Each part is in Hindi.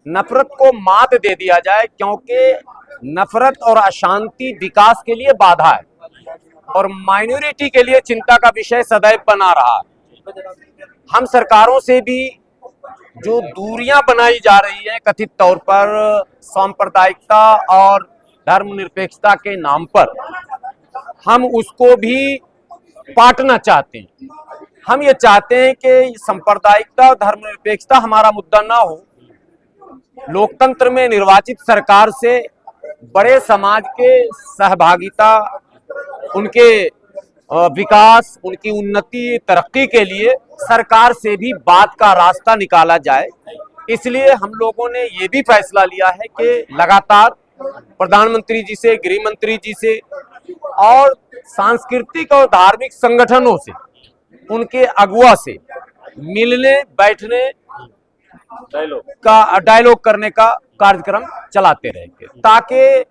नफरत को मात दे दिया जाए, क्योंकि नफरत और अशांति विकास के लिए बाधा है और माइनॉरिटी के लिए चिंता का विषय सदैव बना रहा है। हम सरकारों से भी जो दूरियां बनाई जा रही हैं कथित तौर पर सांप्रदायिकता और धर्मनिरपेक्षता के नाम पर, हम उसको भी पाटना चाहते हैं। हम ये चाहते हैं कि सांप्रदायिकता और धर्मनिरपेक्षता हमारा मुद्दा ना हो। लोकतंत्र में निर्वाचित सरकार से बड़े समाज के सहभागिता, उनके विकास, उनकी उन्नति तरक्की के लिए सरकार से भी बात का रास्ता निकाला जाए। इसलिए हम लोगों ने ये भी फैसला लिया है कि लगातार प्रधानमंत्री जी से, गृह मंत्री जी से और सांस्कृतिक और धार्मिक संगठनों से, उनके अगुवा से मिलने बैठने डायलॉग करने का कार्यक्रम चलाते रहेंगे, ताकि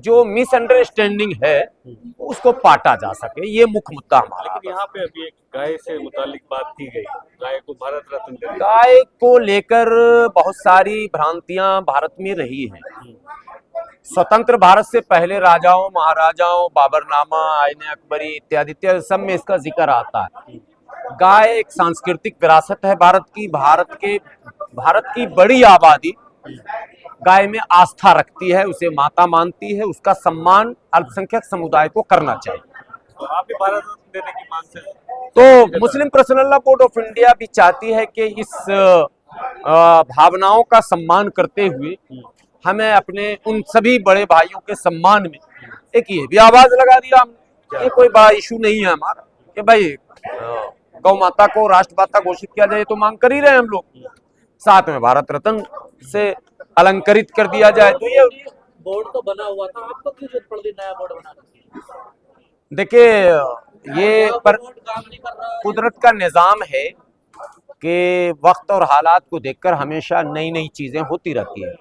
जो मिसअंडरस्टैंडिंग है उसको पाटा जा सके। ये मुख्य मुद्दा हमारा। लेकिन यहाँ पे अभी एक गाय से मुतालिक बात की गई, गाय को भारत रत्न, गाय को लेकर बहुत सारी भ्रांतियां भारत में रही हैं। स्वतंत्र भारत से पहले राजाओं, महाराजाओं, बाबरनामा, आईने अकबरी इत्यादि इत्यादि सब में इसका जिक्र आता है। गाय एक सांस्कृतिक विरासत है भारत की। भारत की बड़ी आबादी गाय में आस्था रखती है, उसे माता मानती है। उसका सम्मान अल्पसंख्यक समुदाय को करना चाहिए। तो आप भी भारत रत्न देने की मांग से तो Muslim personal law board of India भी चाहती है कि इस भावनाओं का सम्मान करते हुए हमें अपने उन सभी बड़े भाइयों के सम्मान में एक ये भी आवाज लगा दिया हमने। ये कोई बड़ा इशू नहीं है हमारा कि भाई गौ माता को राष्ट्रमाता घोषित किया जाए, तो मांग कर ही रहे हम लोग, साथ में भारत रत्न से अलंकृत कर दिया जाए। तो ये बोर्ड तो बना हुआ था, आपको क्यों जरूरत पड़ गई नया बोर्ड बनाने की? देखिए, ये पर कुदरत का निजाम है कि वक्त और हालात को देखकर हमेशा नई नई चीजें होती रहती है।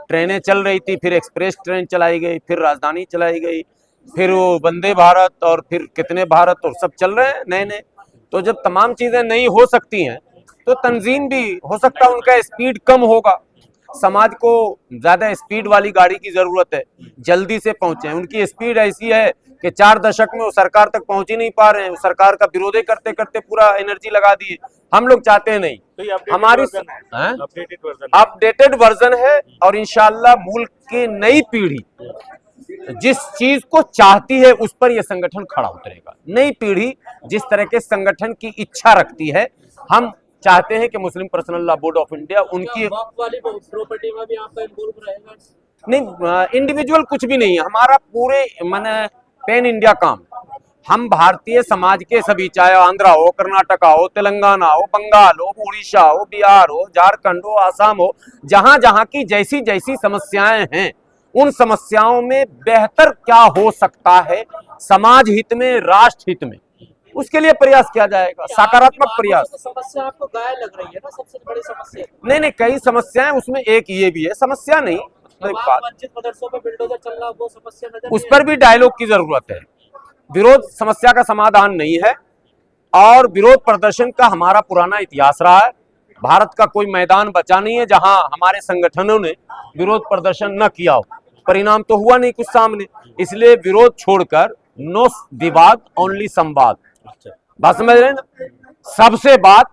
ट्रेनें चल रही थी, फिर एक्सप्रेस ट्रेन चलाई गई, फिर राजधानी चलाई गई, फिर वो वंदे भारत और फिर कितने भारत और सब चल रहे हैं नए नए। तो जब तमाम चीजें नई हो सकती हैं तो तंजीम भी हो सकता है उनका स्पीड कम होगा। समाज को ज्यादा स्पीड वाली गाड़ी की जरूरत है, जल्दी से पहुंचे। उनकी स्पीड ऐसी है कि 4 दशक में वो सरकार तक पहुंच ही नहीं पा रहे हैं। सरकार का विरोध करते करते पूरा एनर्जी लगा दिए। हम लोग चाहते हैं नहीं, तो हमारी अपडेटेड वर्जन है और इंशाल्लाह मुल्क की नई पीढ़ी जिस चीज को चाहती है उस पर यह संगठन खड़ा उतरेगा। नई पीढ़ी जिस तरह के संगठन की इच्छा रखती है, हम चाहते हैं कि Muslim personal law board of India उनकी वाली प्रॉपर्टी में भी आपका इन्वॉल्व रहेगा? नहीं, इंडिविजुअल कुछ भी नहीं है हमारा, पूरे माने पैन इंडिया काम। हम भारतीय समाज के सभी, चाहे आंध्रा हो, कर्नाटका हो, तेलंगाना हो, बंगाल हो, उड़ीसा हो, बिहार हो, झारखंड हो, आसाम हो, जहां जहां की जैसी जैसी समस्याएं हैं, उन समस्याओं में बेहतर क्या हो सकता है समाज हित में, राष्ट्र हित में, उसके लिए प्रयास किया जाएगा, सकारात्मक प्रयास। तो समस्या आपको गाय लग रही है ना सबसे बड़ी समस्या? नहीं, कई समस्याएं, उसमें एक ये भी है। समस्या नहीं, मस्जिद मदरसों पे बिल्डोजर चल रहा, वो समस्या नजर उस पर भी डायलॉग की जरूरत है। विरोध समस्या का समाधान नहीं है और विरोध प्रदर्शन का हमारा पुराना इतिहास रहा है। भारत का कोई मैदान बचा नहीं है जहां हमारे संगठनों ने विरोध प्रदर्शन न किया हो। परिणाम तो हुआ नहीं कुछ सामने, इसलिए विरोध छोड़कर नो विवाद, ओनली संवाद। बात समझ रहे हैं ना? सबसे बात,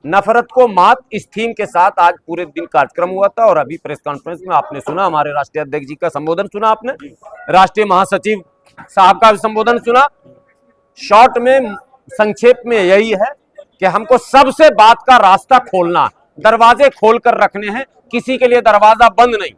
नफरत को मात, इस थीम के साथ आज पूरे दिन कार्यक्रम हुआ था। और अभी प्रेस कॉन्फ्रेंस में आपने सुना, हमारे राष्ट्रीय अध्यक्ष जी का संबोधन सुना आपने, राष्ट्रीय महासचिव साहब का संबोधन सुना। शॉर्ट में, संक्षेप में यही है कि हमको सबसे बात का रास्ता खोलना, दरवाजे खोलकर रखने हैं। किसी के लिए दरवाजा बंद नहीं।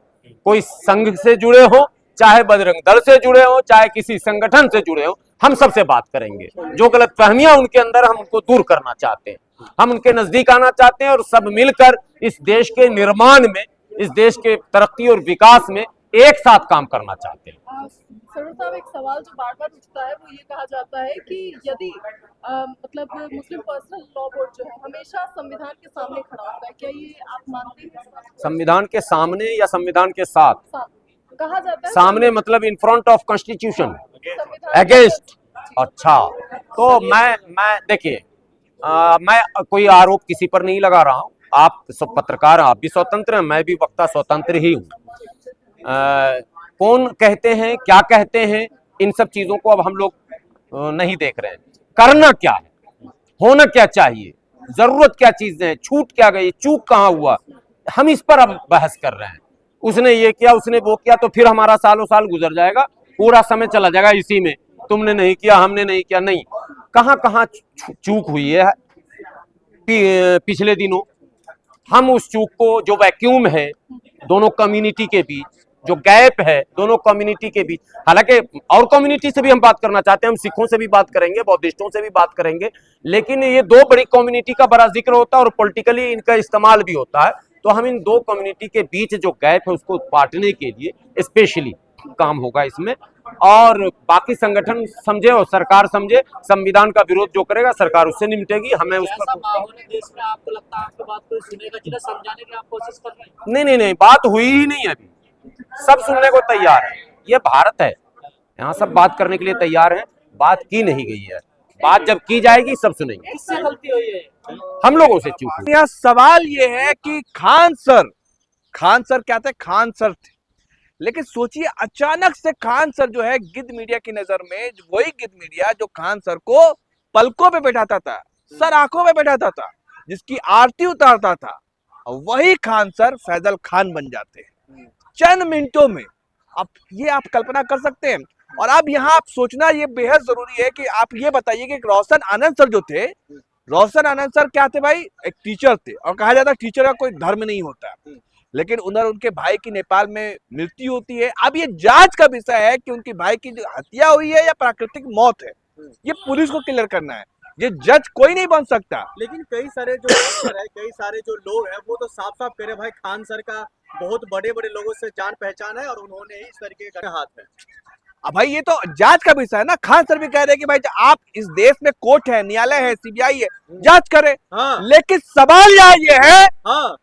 कोई संघ से जुड़े हो, चाहे बजरंग दल से जुड़े हो, चाहे किसी संगठन से जुड़े हो, हम सबसे बात करेंगे। जो गलतफहमियां उनके अंदर, हम उनको दूर करना चाहते हैं, हम उनके नजदीक आना चाहते हैं और सब मिलकर इस देश के निर्माण में, इस देश के तरक्की और विकास में एक साथ काम करना चाहते हैं। सरोज साहब, एक सवाल जो बार बार उठता है वो ये कहा जाता है कि यदि मतलब मुस्लिम पर्सनल लॉ बोर्ड जो है हमेशा संविधान के सामने खड़ा होता है, क्या ये आप मानते हैं? संविधान के सामने या संविधान के साथ? कहा जाता है सामने मतलब in front of constitution, against. अच्छा, तो मैं देखिए, मैं कोई आरोप किसी पर नहीं लगा रहा हूँ। आप सब पत्रकार, आप भी स्वतंत्र हैं, मैं भी वक्ता स्वतंत्र ही हूँ। कौन कहते हैं, क्या कहते हैं, इन सब चीजों को अब हम लोग नहीं देख रहे हैं। करना क्या है, होना क्या चाहिए, जरूरत क्या चीजें हैं, छूट क्या गई, चूक कहाँ हुआ, हम इस पर अब बहस कर रहे हैं। उसने ये किया, उसने वो किया, तो फिर हमारा सालों साल गुजर जाएगा, पूरा समय चला जाएगा इसी में, तुमने नहीं किया, हमने नहीं किया। नहीं, कहाँ कहाँ चूक हुई है पिछले दिनों, हम उस चूक को, जो वैक्यूम है दोनों कम्युनिटी के बीच, जो गैप है दोनों कम्युनिटी के बीच, हालांकि और कम्युनिटी से भी हम बात करना चाहते हैं, हम सिखों से भी बात करेंगे, बौद्धिस्टों से भी बात करेंगे, लेकिन ये दो बड़ी कम्युनिटी का बड़ा जिक्र होता है और पॉलिटिकली इनका इस्तेमाल भी होता है। तो हम इन दो कम्युनिटी के बीच जो गैप है उसको पाटने के लिए स्पेशली काम होगा इसमें। और बाकी संगठन समझे और सरकार समझे, संविधान का विरोध जो करेगा सरकार उससे निपटेगी। हमें उस ऐसा माहौल है देश में, आपको लगता है आपकी बात कोई सुनेगा, जिन्हें समझाने की आप कोशिश कर रहे हैं? नहीं नहीं नहीं, बात हुई ही नहीं है अभी, सब सुनने को तैयार है। ये भारत है, यहाँ सब बात करने के लिए तैयार हैं, बात की नहीं गई है, बात जब की जाएगी सब सुनेंगे। किससे गलती हुई है? हम लोगों से चूक हुई। यहाँ सवाल ये है कि खान सर क्या थे, खान सर थे, लेकिन सोचिए अचानक से खान सर जो है गिद्ध मीडिया की नजर में, वही गिद्ध मीडिया जो खान सर को पलकों पे बैठाता था, सर आंखों पे बैठाता था, जिसकी आरती उतारता था, वही खान सर फैजल खान बन जाते हैं चंद मिनटों में। अब ये आप कल्पना कर सकते हैं। और अब यहाँ आप सोचना ये बेहद जरूरी है कि आप ये बताइए कि रोशन आनंद सर जो थे, रोशन आनंद सर क्या थे भाई, एक टीचर थे, और कहा जाता है टीचर का कोई धर्म नहीं होता, लेकिन उधर उनके भाई की नेपाल में मृत्यु होती है। अब ये जांच का विषय है कि उनके भाई की जो हत्या हुई है या प्राकृतिक मौत है, ये पुलिस को क्लियर करना है, ये जज कोई नहीं बन सकता। लेकिन कई सारे जो अफसर है, कई सारे जो लोग हैं, वो तो साफ साफ कह रहे भाई खान सर का बहुत बड़े बड़े लोगों से जान पहचान है और उन्होंने ही इस तरीके का हाथ है। अब भाई ये तो जांच का विषय है ना। खान सर भी कह रहे हैं कि भाई आप, इस देश में कोर्ट है, न्यायालय है, सीबीआई है, जांच करे। हाँ। लेकिन सवाल यहाँ ये है हाँ।